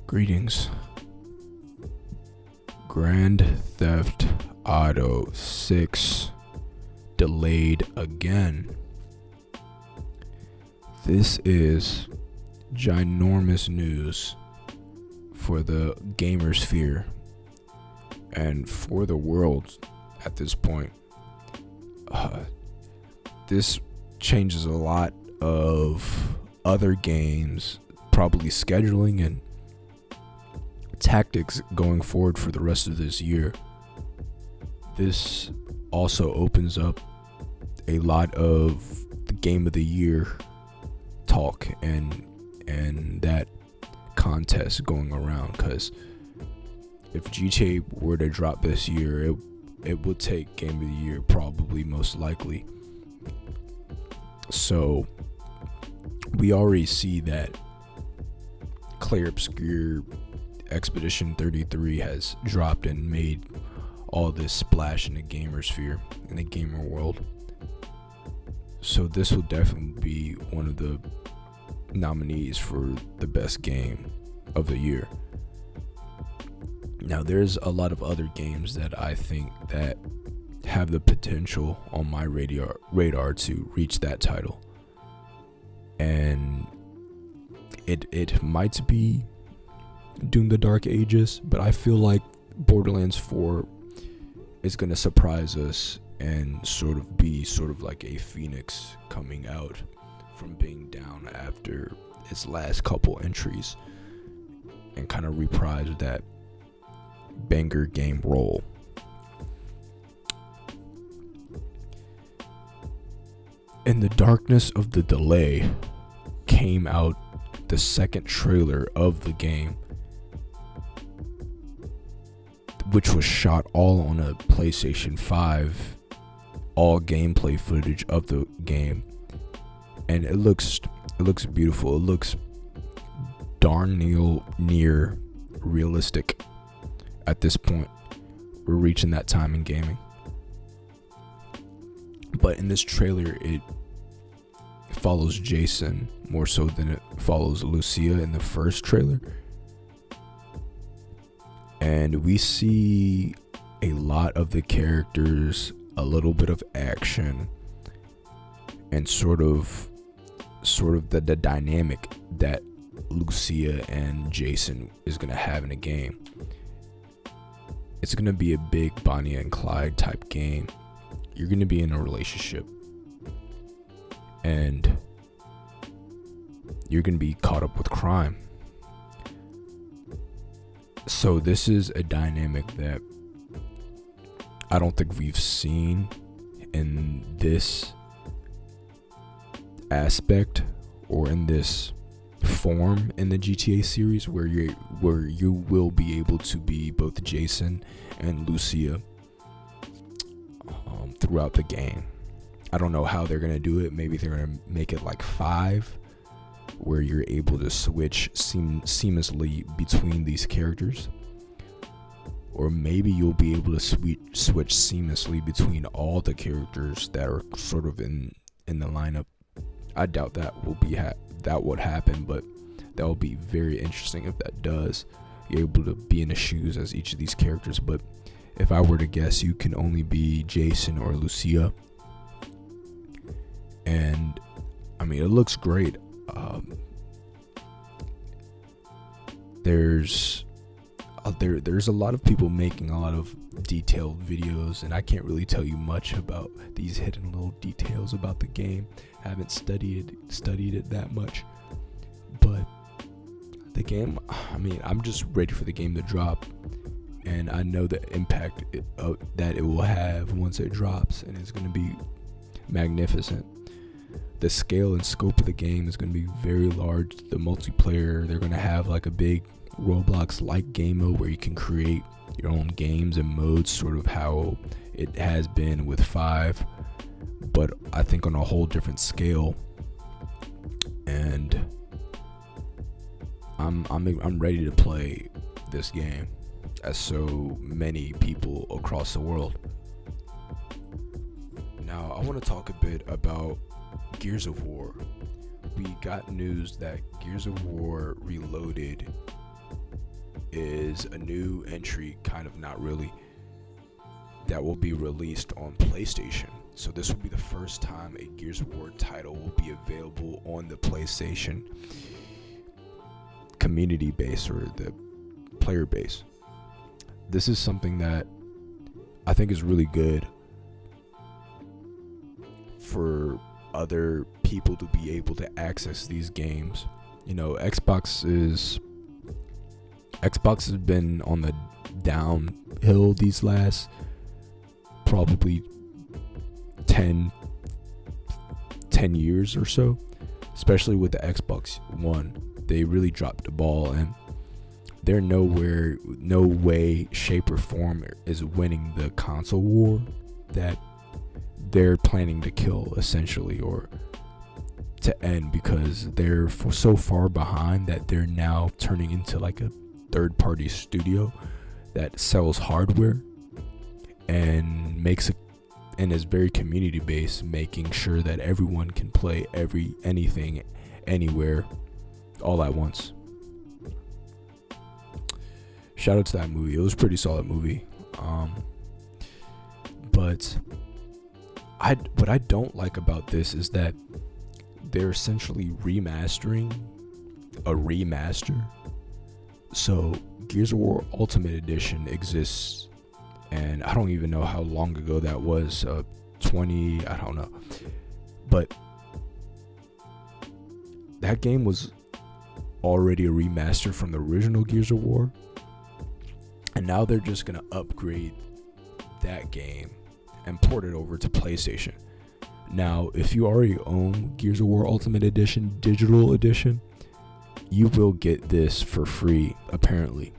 Greetings. Grand Theft Auto 6 delayed again. This is ginormous news for the gamer sphere and for the world at this point. This changes a lot of other games, probably scheduling and tactics going forward for the rest of this year. This also opens up a lot of the game of the year talk and that contest going around, because if GTA were to drop this year, it would take game of the year, probably, most likely. So we already see that Claire Obscure Expedition 33 has dropped and made all this splash in the gamer sphere, in the gamer world. So this will definitely be one of the nominees for the best game of the year. Now, there's a lot of other games that I think that have the potential on my radar to reach that title, and it might be Doom the Dark Ages, but I feel like Borderlands 4 is going to surprise us and sort of like a phoenix coming out from being down after its last couple entries and kind of reprise that banger game role. In the darkness of the delay came out the second trailer of the game, which was shot all on a PlayStation 5, all gameplay footage of the game, and it looks beautiful. It looks darn near realistic. At this point, we're reaching that time in gaming. But in this trailer, it follows Jason more so than it follows Lucia in the first trailer. And we see a lot of the characters, a little bit of action, and sort of the dynamic that Lucia and Jason is going to have in a game. It's going to be a big Bonnie and Clyde type game. You're going to be in a relationship, and you're going to be caught up with crime. So this is a dynamic that I don't think we've seen in this aspect or in this form in the GTA series, where you will be able to be both Jason and Lucia throughout the game. I don't know how they're gonna do it. Maybe they're gonna make it like 5, where you're able to switch seamlessly between these characters, or maybe you'll be able to switch seamlessly between all the characters that are sort of in the lineup. I doubt that would happen, but that will be very interesting if that does. You're able to be in the shoes as each of these characters. But if I were to guess, you can only be Jason or Lucia. And I mean, it looks great. There's a lot of people making a lot of detailed videos, and I can't really tell you much about these hidden little details about the game. I haven't studied it that much, but the game, I mean, I'm just ready for the game to drop, and I know the impact that it will have once it drops, and it's going to be magnificent. The scale and scope of the game is going to be very large. The multiplayer, they're going to have like a big Roblox-like game mode where you can create your own games and modes, sort of how it has been with 5, but I think on a whole different scale. And I'm ready to play this game, as so many people across the world. Now, I want to talk a bit about Gears of War. We got news that Gears of War Reloaded is a new entry, kind of not really, that will be released on PlayStation. So this will be the first time a Gears of War title will be available on the PlayStation community base or the player base. This is something that I think is really good for other people to be able to access these games. You know, Xbox has been on the downhill these last probably 10 years or so, especially with the Xbox One. They really dropped the ball, and they're no way, shape, or form is winning the console war that they're planning to kill, essentially, or to end, because they're so far behind that they're now turning into like a third-party studio that sells hardware and is very community based, making sure that everyone can play anything, anywhere, all at once. Shout out to that movie. It was a pretty solid movie. But what I don't like about this is that they're essentially remastering a remaster. So Gears of War Ultimate Edition exists, and I don't even know how long ago that was, I don't know, but that game was already a remaster from the original Gears of War, and now they're just gonna upgrade that game and port it over to PlayStation. Now, if you already own Gears of War Ultimate Edition Digital Edition, you will get this for free, apparently,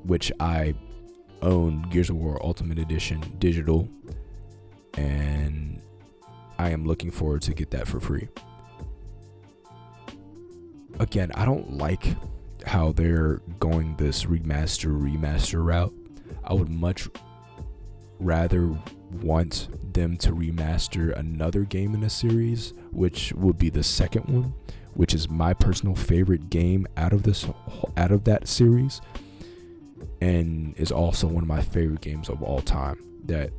which I own Gears of War Ultimate Edition Digital, and I am looking forward to get that for free. Again, I don't like how they're going this remaster route. I would much rather want them to remaster another game in a series, which would be the second one, which is my personal favorite game out of that series, and is also one of my favorite games of all time. That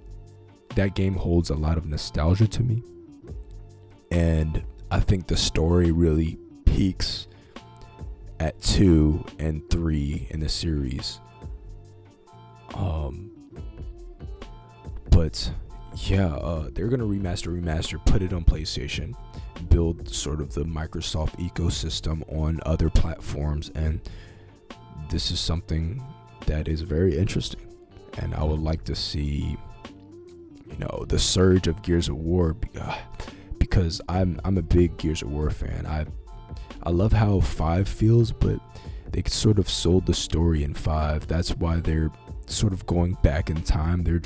game holds a lot of nostalgia to me, and I think the story really peaks at 2 and 3 in the series. But yeah, they're gonna remaster, put it on PlayStation, build sort of the Microsoft ecosystem on other platforms, and this is something that is very interesting, and I would like to see, the surge of Gears of War, because I'm a big Gears of War fan. I love how 5 feels, but they sort of sold the story in 5. That's why they're sort of going back in time. They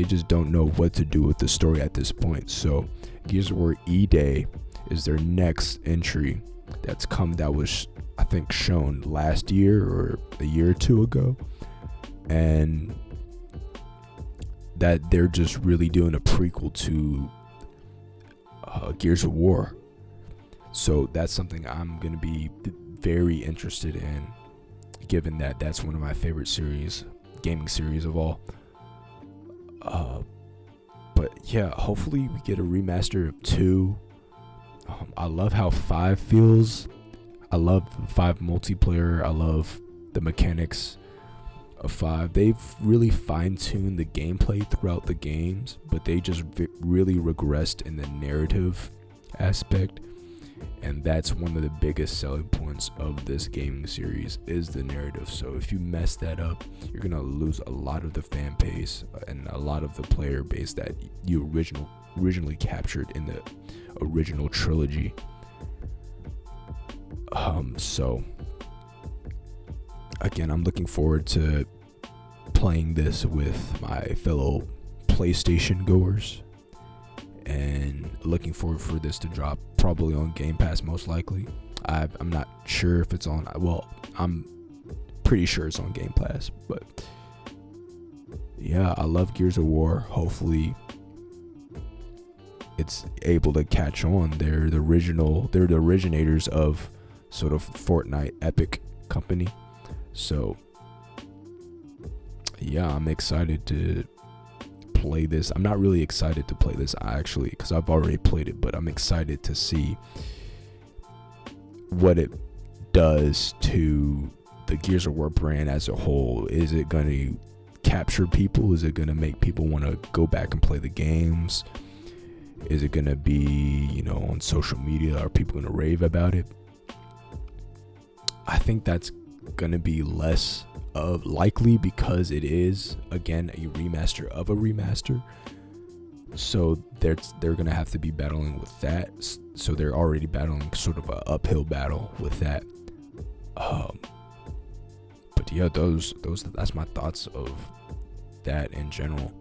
just don't know what to do with the story at this point. So Gears of War E-Day is their next entry that was, I think, shown last year or a year or two ago, and that they're just really doing a prequel to Gears of War. So that's something I'm going to be very interested in, given that that's one of my favorite gaming series of all. But yeah, hopefully we get a remaster of 2. I love how 5 feels. I love 5 multiplayer. I love the mechanics of 5. They've really fine-tuned the gameplay throughout the games, but they just really regressed in the narrative aspect, and that's one of the biggest selling points of this gaming series is the narrative. So if you mess that up, you're gonna lose a lot of the fan base and a lot of the player base that you originally captured in the original trilogy. So again, I'm looking forward to playing this with my fellow PlayStation goers, and looking forward for this to drop probably on Game Pass, most likely. I'm not sure if it's on, well, I'm pretty sure it's on Game Pass, but yeah, I love Gears of War. Hopefully it's able to catch on. They're the originators of sort of Fortnite Epic company, So yeah, I'm excited to play this. I'm not really excited to play this actually, because I've already played it, but I'm excited to see what it does to the Gears of War brand as a whole. Is it going to capture people? Is it going to make people want to go back and play the games? Is it going to be, you know, on social media? Are people going to rave about it? I think that's going to be less of likely, because it is, again, a remaster of a remaster. So they're going to have to be battling with that. So they're already battling sort of an uphill battle with that. But yeah, that's my thoughts of that in general.